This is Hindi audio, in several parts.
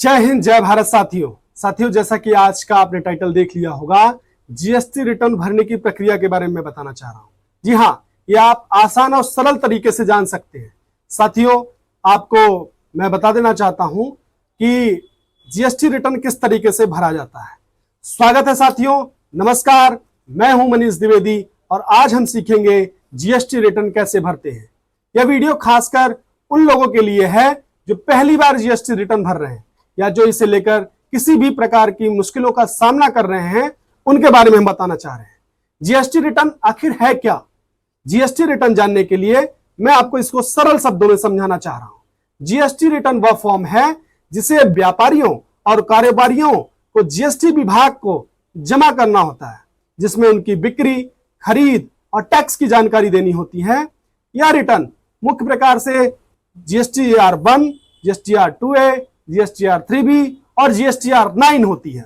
जय हिंद, जय भारत। साथियों जैसा कि आज का आपने टाइटल देख लिया होगा, जीएसटी रिटर्न भरने की प्रक्रिया के बारे में बताना चाह रहा हूं। जी हाँ, ये आप आसान और सरल तरीके से जान सकते हैं। साथियों, आपको मैं बता देना चाहता हूं कि जीएसटी रिटर्न किस तरीके से भरा जाता है। स्वागत है साथियों, नमस्कार। मैं हूं मनीष द्विवेदी और आज हम सीखेंगे जीएसटी रिटर्न कैसे भरते हैं। यह वीडियो खासकर उन लोगों के लिए है जो पहली बार जीएसटी रिटर्न भर रहे हैं या जो इसे लेकर किसी भी प्रकार की मुश्किलों का सामना कर रहे हैं, उनके बारे में हम बताना चाह रहे हैं। जीएसटी रिटर्न आखिर है क्या? जीएसटी रिटर्न जानने के लिए मैं आपको इसको सरल शब्दों में समझाना चाह रहा हूं। जीएसटी रिटर्न वह फॉर्म है जिसे व्यापारियों और कारोबारियों को जीएसटी विभाग को जमा करना होता है, जिसमें उनकी बिक्री, खरीद और टैक्स की जानकारी देनी होती है। यह रिटर्न मुख्य प्रकार से GSTR 1, GSTR 2A, GSTR 3B और जीएसटीआर 9 होती है।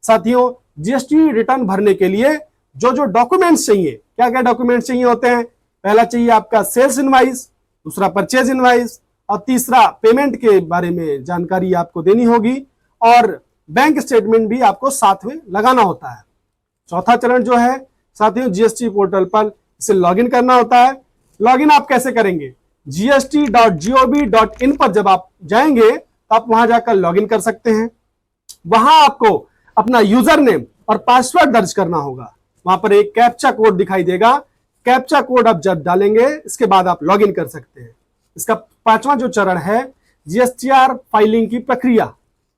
साथियों, जीएसटी रिटर्न भरने के लिए जो डॉक्यूमेंट्स चाहिए, क्या क्या डॉक्यूमेंट्स चाहिए होते हैं? पहला चाहिए आपका सेल्स इनवाइस, दूसरा परचेज इनवाइस और तीसरा पेमेंट के बारे में जानकारी आपको देनी होगी और बैंक स्टेटमेंट भी आपको साथ में लगाना होता है। चौथा चरण जो है साथियों, जीएसटी पोर्टल पर इसे लॉगिन करना होता है। लॉगिन आप कैसे करेंगे? gst.gov.in पर जब आप जाएंगे तो आप वहां जाकर लॉगिन कर सकते हैं। वहां आपको अपना यूजर नेम और पासवर्ड दर्ज करना होगा। वहां पर एक कैप्चा कोड दिखाई देगा। कैप्चा कोड आप जब डालेंगे, इसके बाद आप लॉगिन कर सकते हैं। इसका पांचवा जो चरण है, जीएसटीआर फाइलिंग की प्रक्रिया।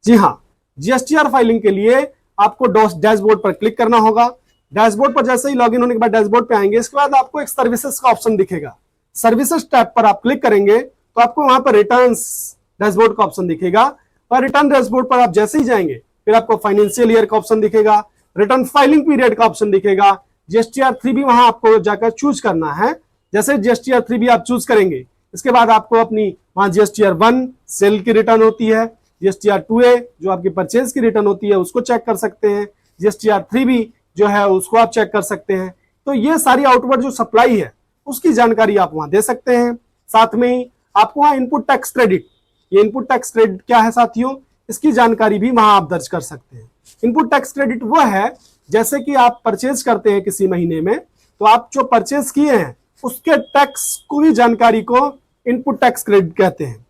जी हाँ, जीएसटीआर फाइलिंग के लिए आपको डैशबोर्ड पर क्लिक करना होगा। डैशबोर्ड पर जैसे ही लॉगिन होने के बाद डैशबोर्ड पे आएंगे, इसके बाद आपको एक सर्विसेज का ऑप्शन दिखेगा। सर्विसेज टैब पर आप क्लिक करेंगे तो आपको वहां पर रिटर्न्स डैशबोर्ड का ऑप्शन दिखेगा और रिटर्न डैशबोर्ड पर आप जैसे ही जाएंगे फिर आपको फाइनेंशियल ईयर का ऑप्शन दिखेगा, रिटर्न फाइलिंग पीरियड का ऑप्शन दिखेगा, जीएसटीआर 3B वहां आपको जाकर चूज करना है। जैसे जीएसटीआर 3B आप चूज करेंगे, इसके बाद आपको अपनी वहां जीएसटीआर 1 सेल की रिटर्न होती है, जीएसटीआर 2A जो आपकी परचेज की रिटर्न होती है उसको चेक कर सकते हैं, जीएसटीआर 3B जो है उसको आप चेक कर सकते हैं। तो ये सारी आउटवर्ड जो सप्लाई है उसकी जानकारी आप वहां दे सकते हैं। साथ में ही आपको वहां इनपुट टैक्स क्रेडिट, ये इनपुट टैक्स क्रेडिट क्या है साथियों, इसकी जानकारी भी वहां आप दर्ज कर सकते हैं। इनपुट टैक्स क्रेडिट वो है जैसे कि आप परचेज करते हैं किसी महीने में, तो आप जो परचेज किए हैं उसके टैक्स को भी जानकारी को इनपुट टैक्स क्रेडिट कहते हैं।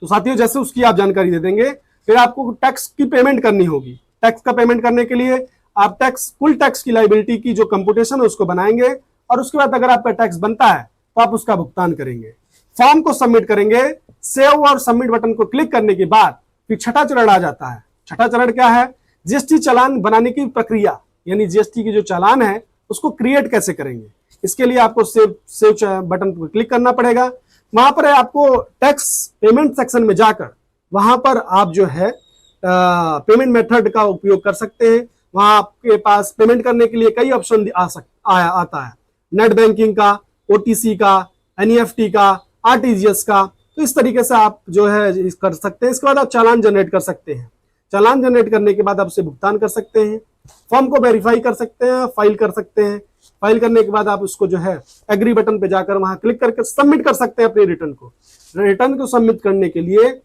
तो साथियों, जैसे उसकी आप जानकारी दे देंगे फिर आपको टैक्स की पेमेंट करनी होगी। टैक्स का पेमेंट करने के लिए आप कुल टैक्स की लायबिलिटी की जो कंप्यूटेशन है उसको बनाएंगे और उसके बाद अगर आपका टैक्स बनता है तो आप उसका भुगतान करेंगे। फॉर्म को सबमिट करेंगे। सेव और सबमिट बटन को क्लिक करने के बाद फिर छठा चरण आ जाता है। छठा चरण क्या है? जीएसटी चालान बनाने की प्रक्रिया, यानी जीएसटी की जो चालान है उसको क्रिएट कैसे करेंगे। इसके लिए आपको सेव बटन पर क्लिक करना पड़ेगा। वहां पर आपको टैक्स पेमेंट सेक्शन में जाकर वहां पर आप जो है पेमेंट मेथड का उपयोग कर सकते हैं। वहां आपके पास पेमेंट करने के लिए कई ऑप्शन आता है, नेट बैंकिंग का, ओटीसी का, एनईएफटी का, आरटीजीएस का। तो इस तरीके से आप जो है कर सकते हैं। इसके बाद आप चालान जनरेट कर सकते हैं। चालान जनरेट करने के बाद आप उसे भुगतान कर सकते हैं। फॉर्म को वेरीफाई कर सकते हैं, फाइल कर सकते हैं। फाइल करने के बाद आप उसको जो है एग्री बटन पे जाकर वहां क्लिक करके सबमिट कर सकते हैं अपने रिटर्न को। रिटर्न को सबमिट करने के लिए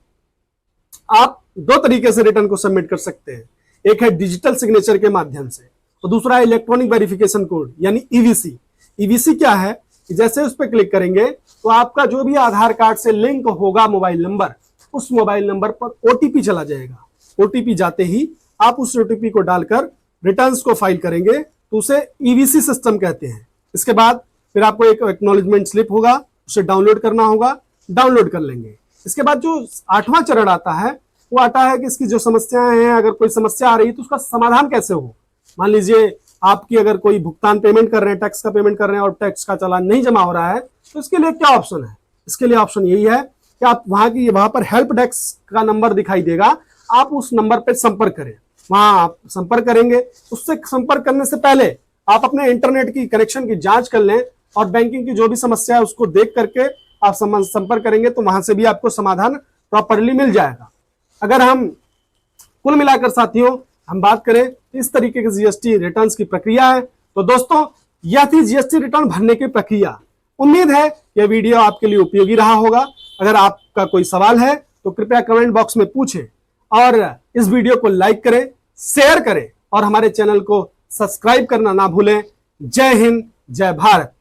आप दो तरीके से रिटर्न को सबमिट कर सकते हैं। एक है डिजिटल सिग्नेचर के माध्यम से और दूसरा है इलेक्ट्रॉनिक वेरिफिकेशन कोड यानी ईवीसी। ईवीसी क्या है कि जैसे उस पर क्लिक करेंगे तो आपका जो भी आधार कार्ड से लिंक होगा मोबाइल नंबर, उस मोबाइल नंबर पर ओटीपी चला जाएगा। ओटीपी जाते ही आप उस ओटीपी को डालकर रिटर्न्स को फाइल करेंगे तो उसे ईवीसी सिस्टम कहते हैं। इसके बाद फिर आपको एक एक्नॉलेजमेंट स्लिप होगा, उसे डाउनलोड करना होगा, डाउनलोड कर लेंगे। इसके बाद जो 8वां चरण आता है वो आता है कि इसकी जो समस्याएं हैं, अगर कोई समस्या आ रही है तो उसका समाधान कैसे हो। मान लीजिए आपकी अगर कोई भुगतान पेमेंट कर रहे हैं, टैक्स का पेमेंट कर रहे हैं और टैक्स का चालान नहीं जमा हो रहा है, तो इसके लिए क्या ऑप्शन है? इसके लिए ऑप्शन यही है कि आप वहां पर हेल्प डेस्क का नंबर दिखाई देगा, आप उस नंबर पर संपर्क करें। वहां आप संपर्क करेंगे। उससे संपर्क करने से पहले आप अपने इंटरनेट की कनेक्शन की जांच कर लें और बैंकिंग की जो भी समस्या है उसको देख करके आप संपर्क करेंगे तो वहां से भी आपको समाधान प्रॉपरली मिल जाएगा। अगर हम कुल मिलाकर साथियों हम बात करें इस तरीके की जीएसटी रिटर्न्स की प्रक्रिया है। तो दोस्तों, यह थी जीएसटी रिटर्न भरने की प्रक्रिया। उम्मीद है यह वीडियो आपके लिए उपयोगी रहा होगा। अगर आपका कोई सवाल है तो कृपया कमेंट बॉक्स में पूछें और इस वीडियो को लाइक करें, शेयर करें और हमारे चैनल को सब्सक्राइब करना ना भूलें। जय हिंद, जय भारत।